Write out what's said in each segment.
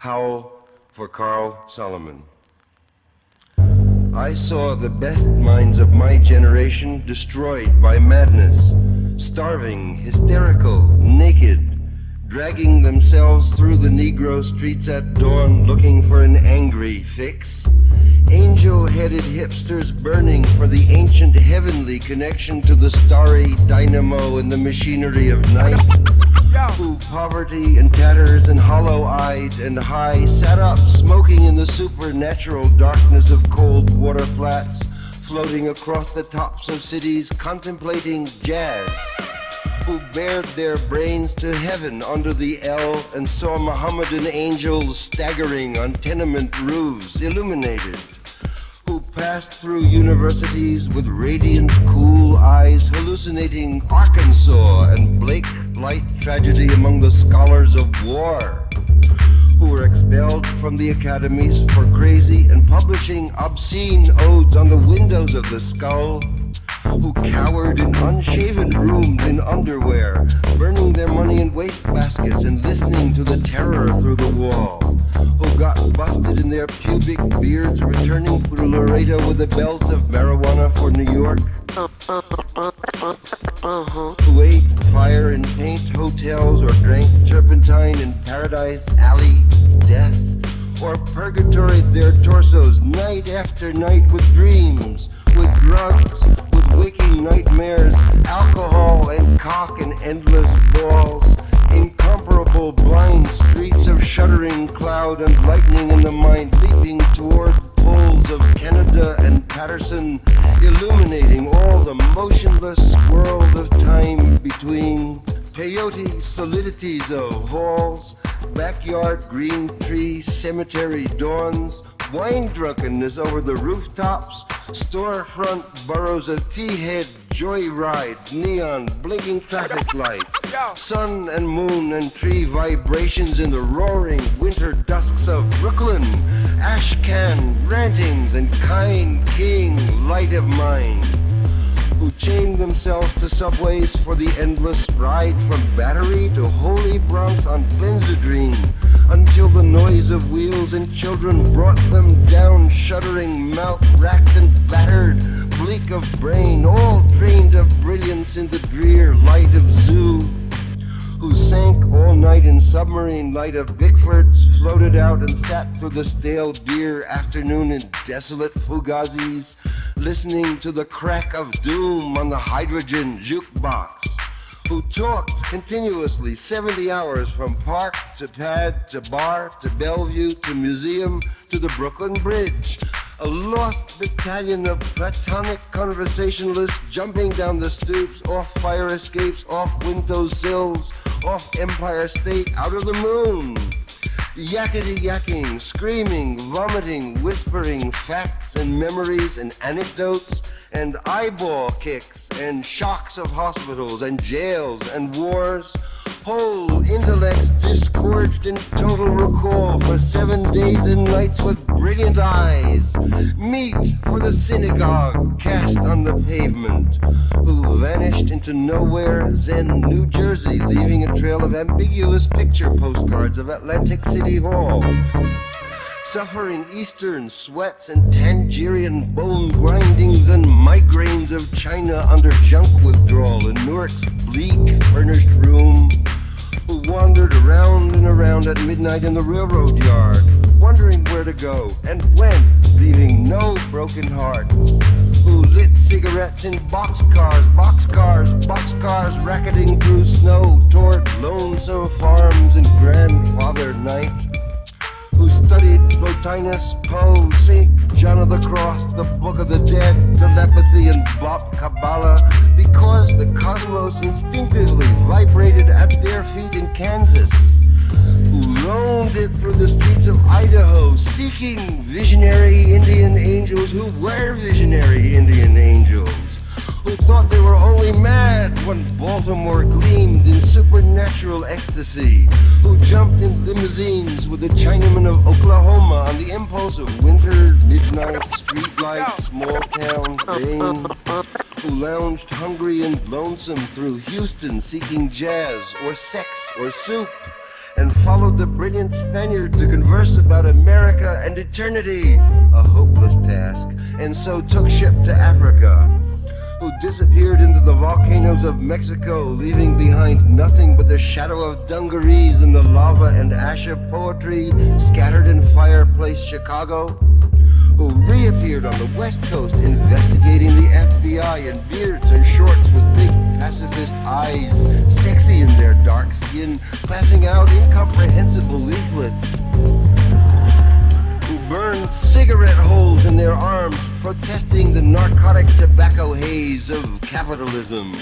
Howl for Carl Solomon. I saw the best minds of my generation destroyed by madness, starving, hysterical, naked, dragging themselves through the Negro streets at dawn looking for an angry fix. Angel-headed hipsters burning for the ancient heavenly connection to the starry dynamo and the machinery of night. Who, poverty and tatters and hollow-eyed and high, sat up smoking in the supernatural darkness of cold water flats, floating across the tops of cities, contemplating jazz. Who bared their brains to heaven under the L and saw Mohammedan angels staggering on tenement roofs, illuminated. Who passed through universities with radiant, cool eyes, hallucinating Arkansas and Blake light tragedy among the scholars of war. Who were expelled from the academies for crazy and publishing obscene odes on the windows of the skull. Who cowered in unshaven rooms in underwear, burning their money in wastebaskets and listening to the terror through the wall. Who got busted in their pubic beards returning through Laredo with a belt of marijuana for New York. Who ate fire and paint hotels or drank turpentine in Paradise Alley death, or purgatoried their torsos night after night with dreams, with drugs, with waking nightmares, alcohol and cock and endless balls, incomparable blind streets of shuddering cloud and lightning in the mind leaping toward poles of Canada and Patterson, illuminating all the motionless world of time between. Peyote solidities of halls, backyard green tree cemetery dawns, wine drunkenness over the rooftops, storefront boroughs of tea-head joyride, neon blinking traffic light, sun and moon and tree vibrations in the roaring winter dusks of Brooklyn, ash can rantings and kind king light of mind. Who chained themselves to subways for the endless ride from Battery to Holy Bronx on benzodrine, until the noise of wheels and children brought them down, shuddering, mouth-racked and battered, bleak of brain, all drained of brilliance in the drear light of zoo. Who sank all night in submarine light of Bickfords, floated out and sat through the stale beer afternoon in desolate Fugazis, listening to the crack of doom on the hydrogen jukebox. Who talked continuously 70 hours from park to pad to bar to Bellevue to museum to the Brooklyn Bridge. A lost battalion of platonic conversationalists jumping down the stoops, off fire escapes, off window sills, off Empire State, out of the moon. Yakety-yakking, screaming, vomiting, whispering facts and memories and anecdotes and eyeball kicks and shocks of hospitals and jails and wars. Whole intellects disgorged in total recall for 7 days and nights with brilliant eyes. Meat for the synagogue cast on the pavement. Who vanished into nowhere, Zen, New Jersey, leaving a trail of ambiguous picture postcards of Atlantic City Hall. Suffering eastern sweats and Tangerian bone grindings and migraines of China under junk withdrawal in Newark's bleak furnished room. Who wandered around and around at midnight in the railroad yard, wondering where to go and when, leaving no broken hearts. Who lit cigarettes in boxcars, racketing through snow toward lonesome farms in grandfather night. Who studied Plotinus, Poe, St. John of the Cross, the Book of the Dead, telepathy, and Bob Kabbalah, because the cosmos instinctively vibrated at their feet in Kansas. Who roamed it through the streets of Idaho, seeking visionary Indian angels who were visionary Indian angels. Who thought they were only mad when Baltimore gleamed in supernatural ecstasy. Who jumped in limousines with the Chinamen of Oklahoma on the impulse of winter, midnight, streetlight, small town fame. Who lounged hungry and lonesome through Houston seeking jazz or sex or soup. and followed the brilliant Spaniard to converse about America and eternity, a hopeless task, and so took ship to Africa, who disappeared into the volcanoes of Mexico, leaving behind nothing but the shadow of dungarees and the lava and ash of poetry scattered in fireplace Chicago, who reappeared on the West Coast investigating the FBI in beards and shorts with big pacifist eyes, sexy in their dark skin, passing out incomprehensible leaflets, who burned cigarette holes in their arms, protesting the narcotic tobacco haze of capitalism,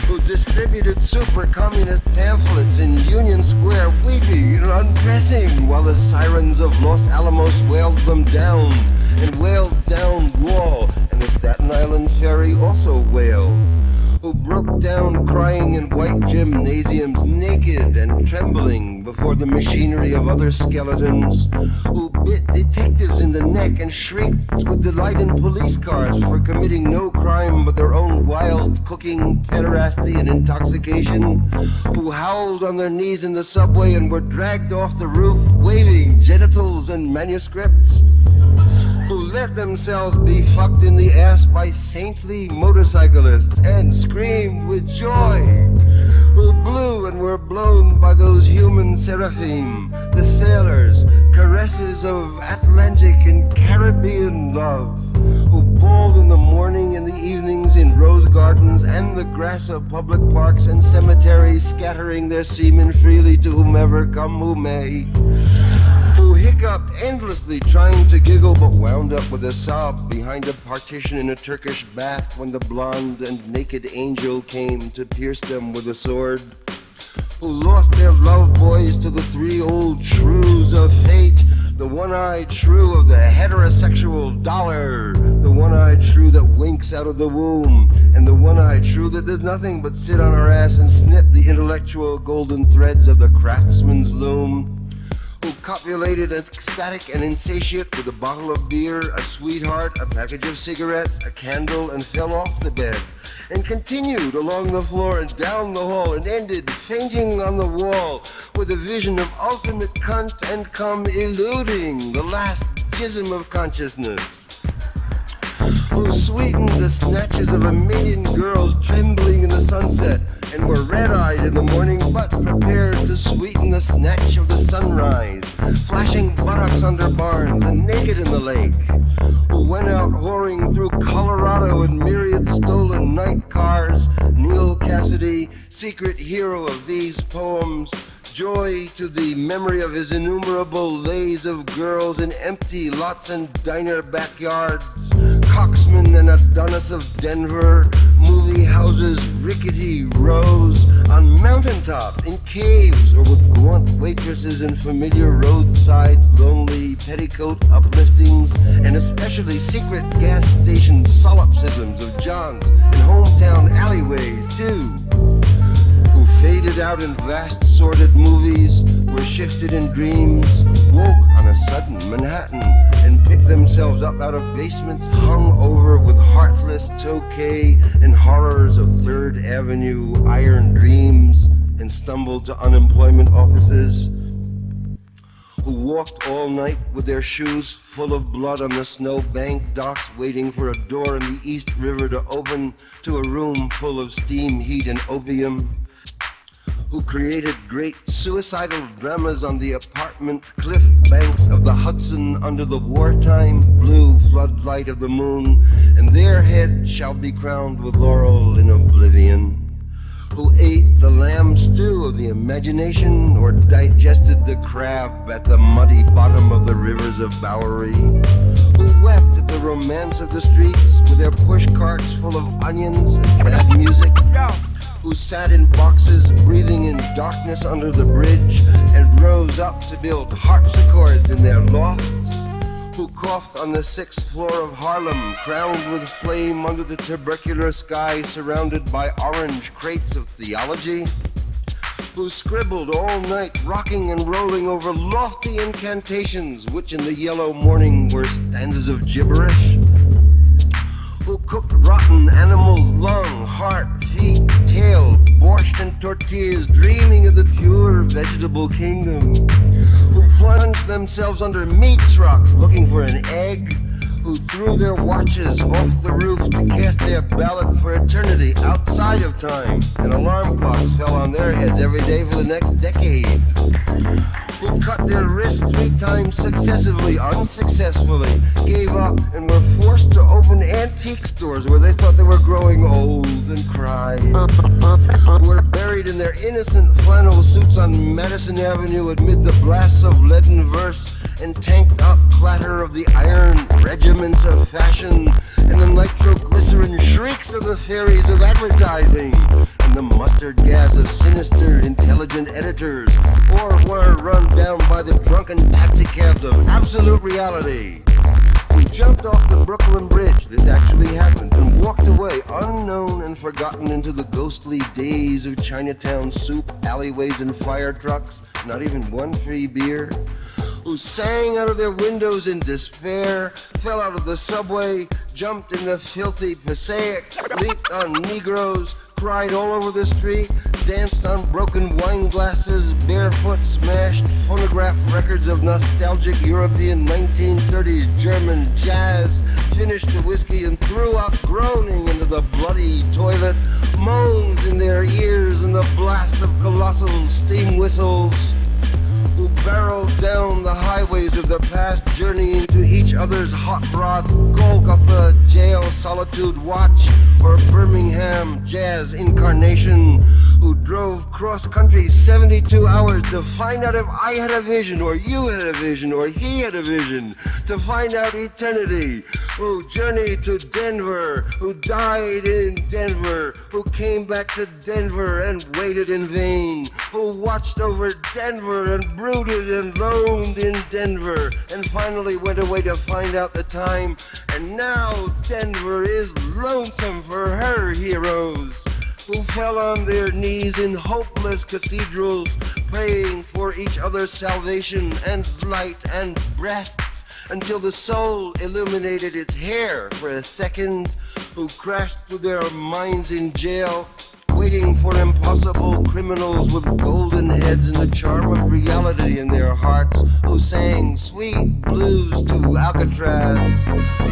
who distributed super-communist pamphlets in Union Square, weeping and undressing while the sirens of Los Alamos wailed them down, and wailed down Wall, and the Staten Island ferry also wailed, who broke down crying in white gymnasiums, naked and trembling before the machinery of other skeletons, who bit detectives in the neck and shrieked with delight in police cars for committing no crime but their own wild cooking, pederasty, and intoxication, who howled on their knees in the subway and were dragged off the roof waving genitals and manuscripts, who let themselves be fucked in the ass by saintly motorcyclists and screamed with joy, who blew and were blown by those human seraphim, the sailors, caresses of Atlantic and Caribbean love, who bawled in the morning and the evenings in rose gardens and the grass of public parks and cemeteries, scattering their semen freely to whomever come who may, who hiccuped endlessly trying to giggle but wound up with a sob behind a partition in a Turkish bath when the blonde and naked angel came to pierce them with a sword, who lost their love boys to the three old shrews of fate, the one-eyed shrew of the heterosexual dollar, the one-eyed shrew that winks out of the womb, and the one-eyed shrew that does nothing but sit on her ass and snip the intellectual golden threads of the craftsman's loom, who copulated ecstatic and insatiate with a bottle of beer, a sweetheart, a package of cigarettes, a candle, and fell off the bed, and continued along the floor and down the hall, and ended fainting on the wall with a vision of ultimate cunt and cum eluding the last jism of consciousness, who sweetened the snatches of a million girls trembling in the sunset and were red-eyed in the morning but prepared to sweeten the snatch of the sunrise, flashing buttocks under barns and naked in the lake, who went out whoring through Colorado in myriad stolen night cars, Neil Cassidy, secret hero of these poems, joy to the memory of his innumerable lays of girls in empty lots and diner backyards, Coxman and Adonis of Denver, movie houses, rickety rows, on mountaintops, in caves, or with gaunt waitresses in familiar roadside, lonely petticoat upliftings, and especially secret gas station solipsisms of John's in hometown alleyways, too, who faded out in vast sordid movies, were shifted in dreams, woke on a sudden Manhattan, and picked themselves up out of basements hung over with heartless Tokay and horrors of Third Avenue iron dreams, and stumbled to unemployment offices, who walked all night with their shoes full of blood on the snowbank docks, waiting for a door in the East River to open to a room full of steam, heat, and opium, who created great suicidal dramas on the apartment cliff banks of the Hudson under the wartime blue floodlight of the moon, and their head shall be crowned with laurel in oblivion, who ate the lamb stew of the imagination or digested the crab at the muddy bottom of the rivers of Bowery, who wept at the romance of the streets with their push carts full of onions and bad music, who sat in boxes breathing in darkness under the bridge and rose up to build harpsichords in their lofts, who coughed on the 6th floor of Harlem, crowned with flame under the tubercular sky surrounded by orange crates of theology, who scribbled all night rocking and rolling over lofty incantations which in the yellow morning were stanzas of gibberish, who cooked rotten animals' lung, heart, feet, tail, borscht and tortillas, dreaming of the pure vegetable kingdom, who plunged themselves under meat trucks looking for an egg, who threw their watches off the roof to cast their ballot for eternity outside of time, and alarm clocks fell on their heads every day for the next decade, who cut their wrists 3 times successively, unsuccessfully, gave up, and were forced to open antique stores where they thought they were growing old and cried, who were buried in their innocent flannel suits on Madison Avenue amid the blasts of leaden verse and tanked up clatter of the iron regiments of fashion and the nitroglycerin shrieks of the fairies of advertising and the mustard gas of sinister, intelligent editors, or were run down by the drunken taxicabs of absolute reality. We jumped off the Brooklyn Bridge, this actually happened, and walked away unknown and forgotten into the ghostly days of Chinatown soup, alleyways and fire trucks, not even one free beer, who sang out of their windows in despair, fell out of the subway, jumped in the filthy Passaic, leaped on Negroes, cried all over the street, danced on broken wine glasses, barefoot smashed phonograph records of nostalgic European 1930s German jazz, finished the whiskey and threw up groaning into the bloody toilet, moans in their ears and the blast of colossal steam whistles, who barreled down the highways of the past, journeying to each other's hot rod Golgotha jail solitude watch or Birmingham jazz incarnation, who drove cross-country 72 hours to find out if I had a vision, or you had a vision, or he had a vision, to find out eternity, who journeyed to Denver, who died in Denver, who came back to Denver and waited in vain, who watched over Denver and brooded and loaned in Denver, and finally went away to find out the time, and now Denver is lonesome for her heroes, who fell on their knees in hopeless cathedrals, praying for each other's salvation and light and breaths, until the soul illuminated its hair for a second, who crashed through their minds in jail, waiting for impossible criminals with golden heads and the charm of reality in their hearts, who sang sweet blues to Alcatraz,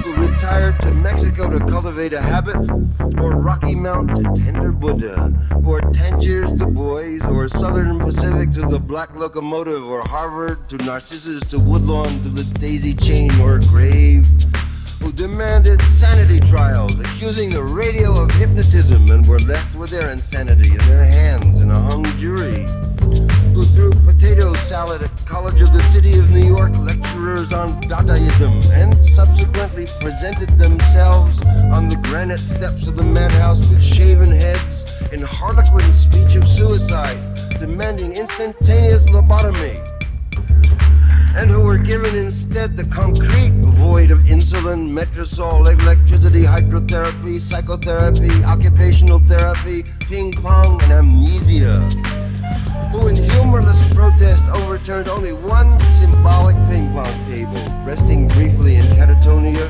who retired to Mexico to cultivate a habit, or Rocky Mount to tender Buddha, or Tangiers to boys, or Southern Pacific to the black locomotive, or Harvard to Narcissus to Woodlawn to the daisy chain or grave, who demanded sanity trials, accusing the radio of hypnotism, and were left with their insanity in their hands in a hung jury, who threw potato salad at College of the City of New York lecturers on Dadaism, and subsequently presented themselves on the granite steps of the madhouse with shaven heads in harlequin speech of suicide, demanding instantaneous lobotomy, and who were given instead the concrete void of insulin, metrosol, electricity, hydrotherapy, psychotherapy, occupational therapy, ping pong, and amnesia, who in humorless protest overturned only one symbolic ping pong table, resting briefly in catatonia,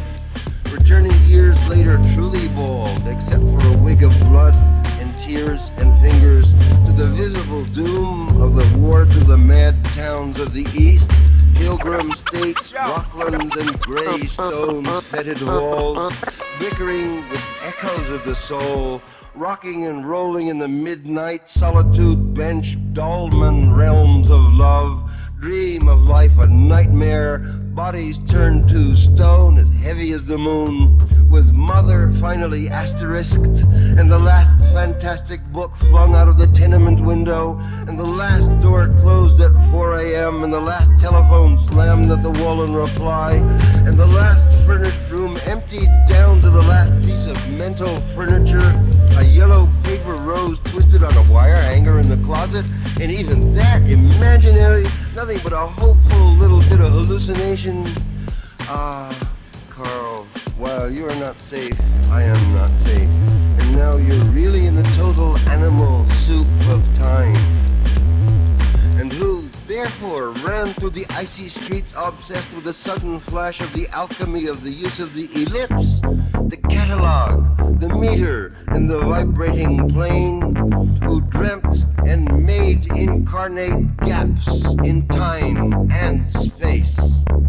returning years later truly bald, except for a wig of blood and tears and fingers, to the visible doom of the war to the mad towns of the East, Pilgrim States, Rocklands, and gray stone-fetid walls, bickering with echoes of the soul, rocking and rolling in the midnight solitude bench, dolmen realms of love, dream of life a nightmare, bodies turned to stone as heavy as the moon, with mother finally asterisked, and the last fantastic book flung out of the tenement window, and the last door closed at 4 a.m., and the last telephone slammed at the wall in reply, and the last furnished room emptied down to the last piece of mental furniture, a yellow paper rose twisted on a wire hanger in the closet, and even that imaginary, nothing but a hopeful little bit of hallucination. Ah, Carl, while you are not safe, I am not safe. And now you're really in the total animal soup of time. And who therefore ran through the icy streets obsessed with the sudden flash of the alchemy of the use of the ellipse, the catalog, the meter, and the vibrating plane, who dreamt and made incarnate gaps in time and space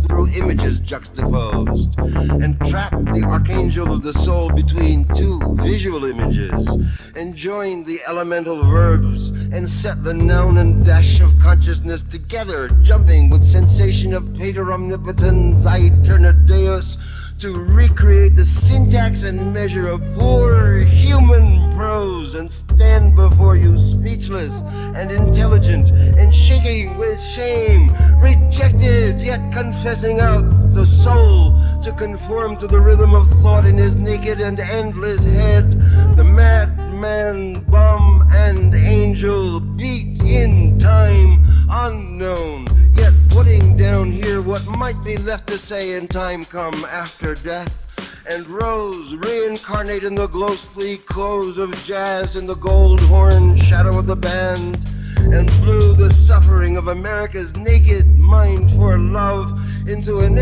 through images juxtaposed, and trapped the archangel of the soul between two visual images, and joined the elemental verbs, and set the noun and dash of consciousness together, jumping with sensation of pater omnipotens aeterna deus, to recreate the syntax and measure of poor human prose, and stand before you speechless and intelligent and shaking with shame, rejected yet confessing out the soul to conform to the rhythm of thought in his naked and endless head. The madman, bum, and angel beat in time unknown, yet putting down here what might be left to say in time come after death, and rose reincarnate in the ghostly clothes of jazz in the gold horn shadow of the band, and blew the suffering of America's naked mind for love into an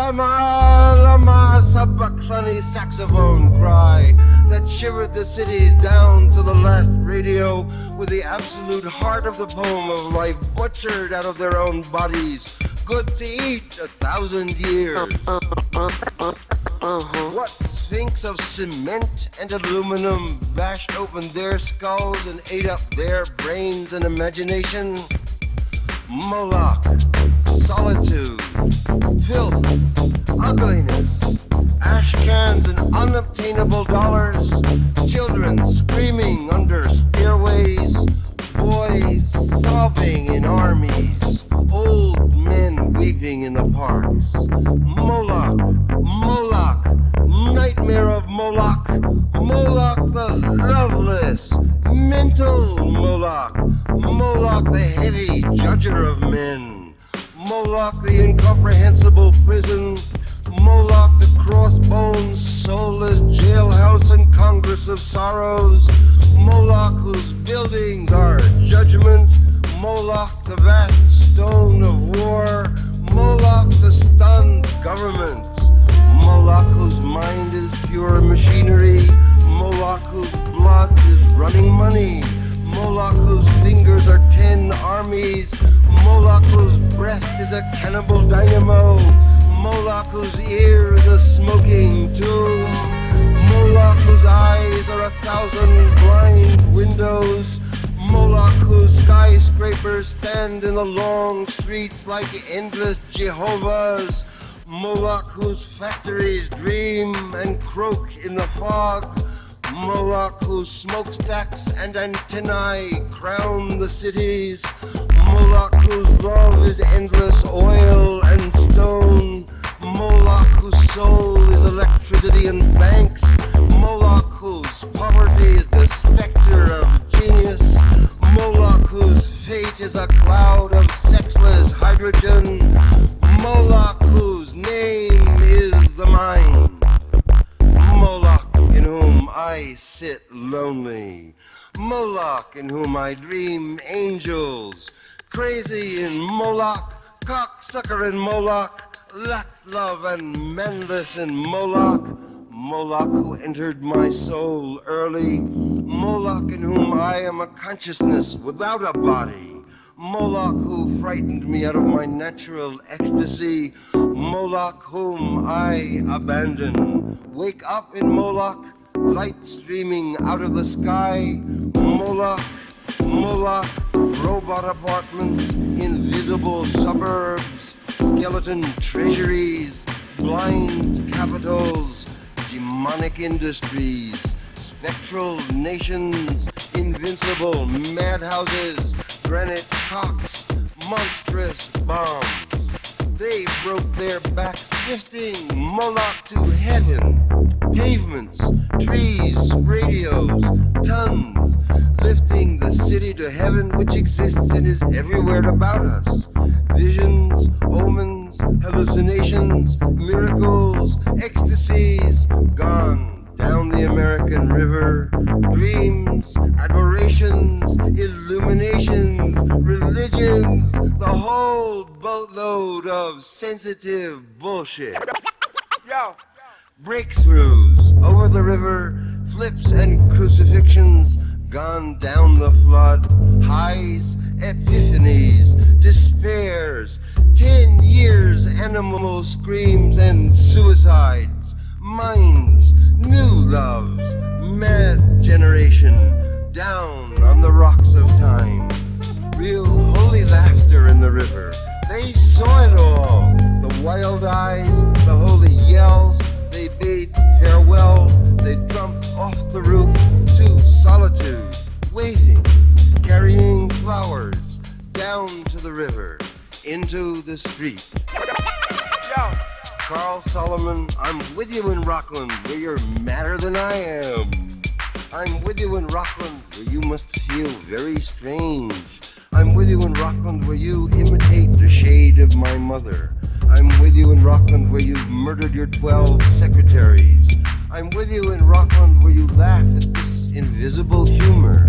lama sabachthani saxophone cry that shivered the cities down to the last radio, with the absolute heart of the poem of life butchered out of their own bodies, good to eat 1,000 years. What sphinx of cement and aluminum bashed open their skulls and ate up their brains and imagination? Moloch, solitude, filth, ugliness, ash cans and unobtainable dollars, children screaming under stairways, boys sobbing in armies, old men weeping in the parks. Moloch, Moloch, nightmare of Moloch, Moloch the loveless, mental Moloch, Moloch the heavy judger of men, Moloch the incomprehensible prison, Moloch the crossbones, soulless jailhouse and congress of sorrows, Moloch whose buildings are judgment, Moloch the vast stone of war, Moloch the stunned governments, Moloch whose mind is pure machinery, Moloch whose blood is running money, Moloch whose fingers are 10 armies, Moloch whose breast is a cannibal dynamo, Moloch whose ear is a smoking tomb, Moloch whose eyes are 1,000 blind windows, Moloch whose skyscrapers stand in the long streets like endless Jehovahs, Moloch whose factories dream and croak in the fog, Moloch whose smokestacks and antennae crown the cities, Moloch whose love is endless oil and stone, Moloch whose soul is electricity and banks, Moloch whose poverty is the specter of genius, Moloch whose fate is a cloud of sexless hydrogen, Moloch whose name is the mind, Moloch in whom I sit lonely, Moloch in whom I dream angels, crazy in Moloch, cocksucker in Moloch, love and manless in Moloch, Moloch who entered my soul early, Moloch in whom I am a consciousness without a body, Moloch who frightened me out of my natural ecstasy, Moloch whom I abandon. Wake up in Moloch, light streaming out of the sky, Moloch, Moloch, robot apartments, invisible suburbs, skeleton treasuries, blind capitals, demonic industries, spectral nations, invincible madhouses, granite cocks, monstrous bombs. They broke their backs lifting Moloch to heaven. Pavements, trees, radios, tons, lifting the city to heaven which exists and is everywhere about us. Visions, omens, hallucinations, miracles, ecstasies, gone, down the American River, dreams, adorations, illuminations, religions, the whole boatload of sensitive bullshit. Yo. Breakthroughs over the river, flips and crucifixions gone down the flood, highs, epiphanies, despairs, 10 years animal screams and suicides, minds, new loves, mad generation, down on the rocks of time. Real holy laughter in the river, they saw it all, the wild eyes, the holy yells, they bade farewell, they jumped off the roof to solitude, waving, carrying flowers, down to the river, into the street. Yo. Carl Solomon, I'm with you in Rockland, where you're madder than I am. I'm with you in Rockland, where you must feel very strange. I'm with you in Rockland, where you imitate the shade of my mother. I'm with you in Rockland, where you've murdered your 12 secretaries. I'm with you in Rockland, where you laugh at this invisible humor.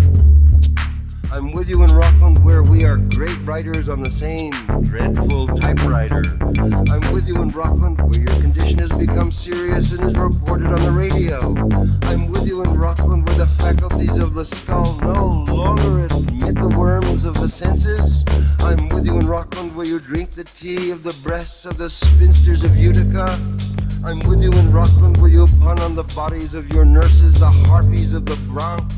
I'm with you in Rockland, where we are great writers on the same dreadful typewriter. I'm with you in Rockland, where your condition has become serious and is reported on the radio. I'm with you in Rockland, where the faculties of the skull no longer admit the worms of the senses. I'm with you in Rockland, where you drink the tea of the breasts of the spinsters of Utica. I'm with you in Rockland, where you pun on the bodies of your nurses, the harpies of the Bronx.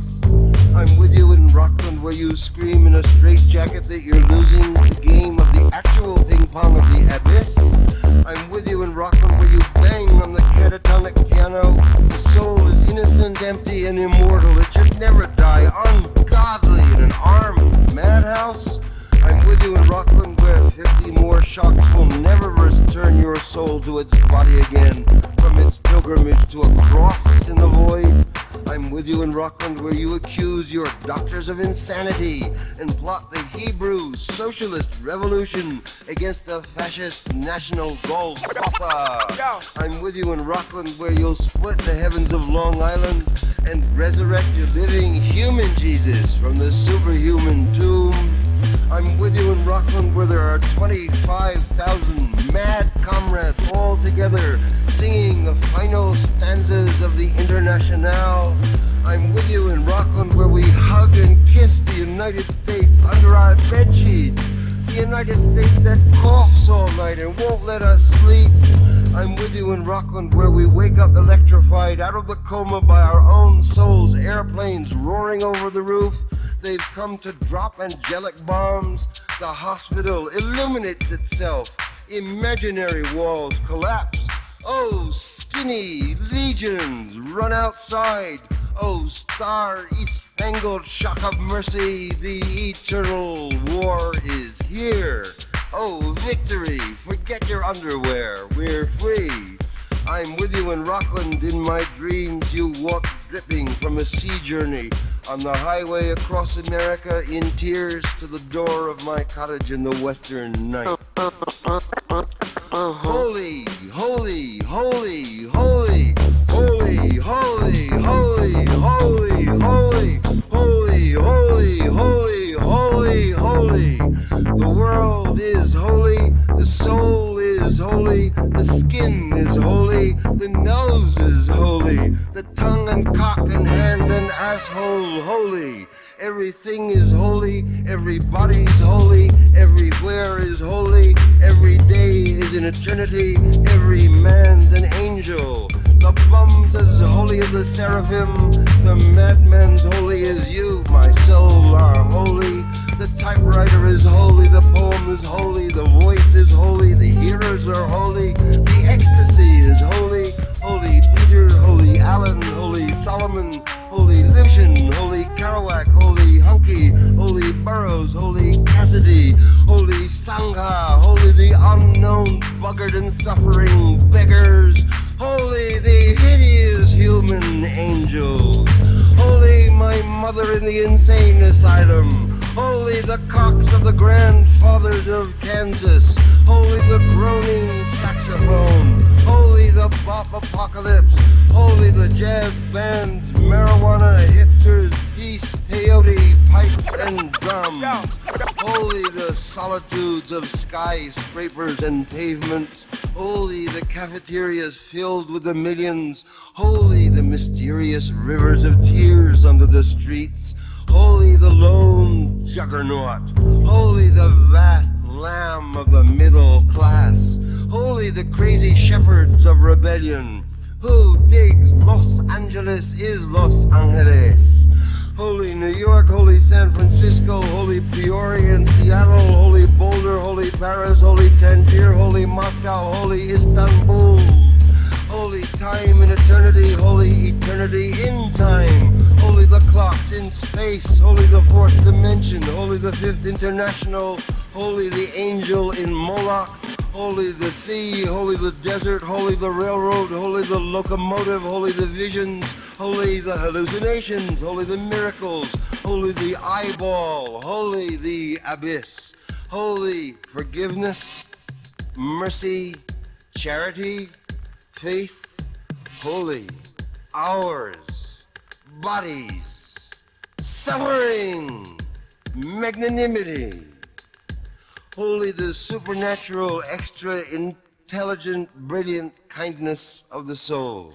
I'm with you in Rockland, where you scream in a straitjacket that you're losing the game of the actual ping pong of the abyss. I'm with you in Rockland, where you bang on the catatonic piano. The soul is innocent, empty, and immortal. It should never die, ungodly in an armed madhouse. I'm with you in Rockland, where 50 more shocks will never return your soul to its body again from its pilgrimage to a cross in the void. I'm with you in Rockland, where you accuse your doctors of insanity and plot the Hebrew socialist revolution against the fascist national Golgotha. I'm with you in Rockland, where you'll split the heavens of Long Island and resurrect your living human Jesus from the superhuman tomb. I'm with you in Rockland, where there are 25,000 mad comrades all together singing the final stanzas of the Internationale. I'm with you in Rockland, where we hug and kiss the United States under our bedsheets. The United States that coughs all night and won't let us sleep. I'm with you in Rockland, where we wake up electrified out of the coma by our own souls, airplanes roaring over the roof. They've come to drop angelic bombs. The hospital illuminates itself. Imaginary walls collapse. Oh, skinny legions run outside. Oh, star-spangled shock of mercy, the eternal war is here. Oh, victory, forget your underwear, we're free. I'm with you in Rockland, in my dreams you walk dripping from a sea journey on the highway across America in tears to the door of my cottage in the western night. Holy, holy, holy, holy, holy, holy, holy, holy, holy, holy, holy, holy, holy, holy. The world is holy, the soul is holy, the skin is holy, the nose is holy, the tongue and cock and hand and asshole holy. Everything is holy, everybody's holy, everywhere is holy, every day is an eternity, every man's an angel. The bum's as holy as the seraphim, the madman's holy as you, my soul, are holy. The typewriter is holy, the poem is holy, the voice is holy, the hearers are holy, the ecstasy is holy. Holy Peter, holy Allen, holy Solomon, holy Lucian, holy Kerouac, holy Hunky, holy Burroughs, holy Cassidy, holy Sangha, holy the unknown buggered and suffering beggars, holy the hideous human angels, holy my mother in the insane asylum, holy the cocks of the grandfathers of Kansas, holy the groaning saxophone, holy holy the bop apocalypse, holy the jazz bands, marijuana, hipsters, peace, peyote, pipes and drums, holy the solitudes of skyscrapers and pavements, holy the cafeterias filled with the millions, holy the mysterious rivers of tears under the streets, holy the lone juggernaut, holy the vast lamb of the middle class, holy the crazy shepherds of rebellion. Who digs Los Angeles is Los Angeles. Holy New York, holy San Francisco, holy Peoria and Seattle, holy Boulder, holy Paris, holy Tangier, holy Moscow, holy Istanbul. Holy time in eternity, holy eternity in time. Holy the clocks in space, holy the fourth dimension, holy the fifth international, holy the angel in Moloch, holy the sea, holy the desert, holy the railroad, holy the locomotive, holy the visions, holy the hallucinations, holy the miracles, holy the eyeball, holy the abyss, holy forgiveness, mercy, charity, faith, holy, ours, bodies, suffering, magnanimity, holy the supernatural, extra intelligent, brilliant kindness of the soul.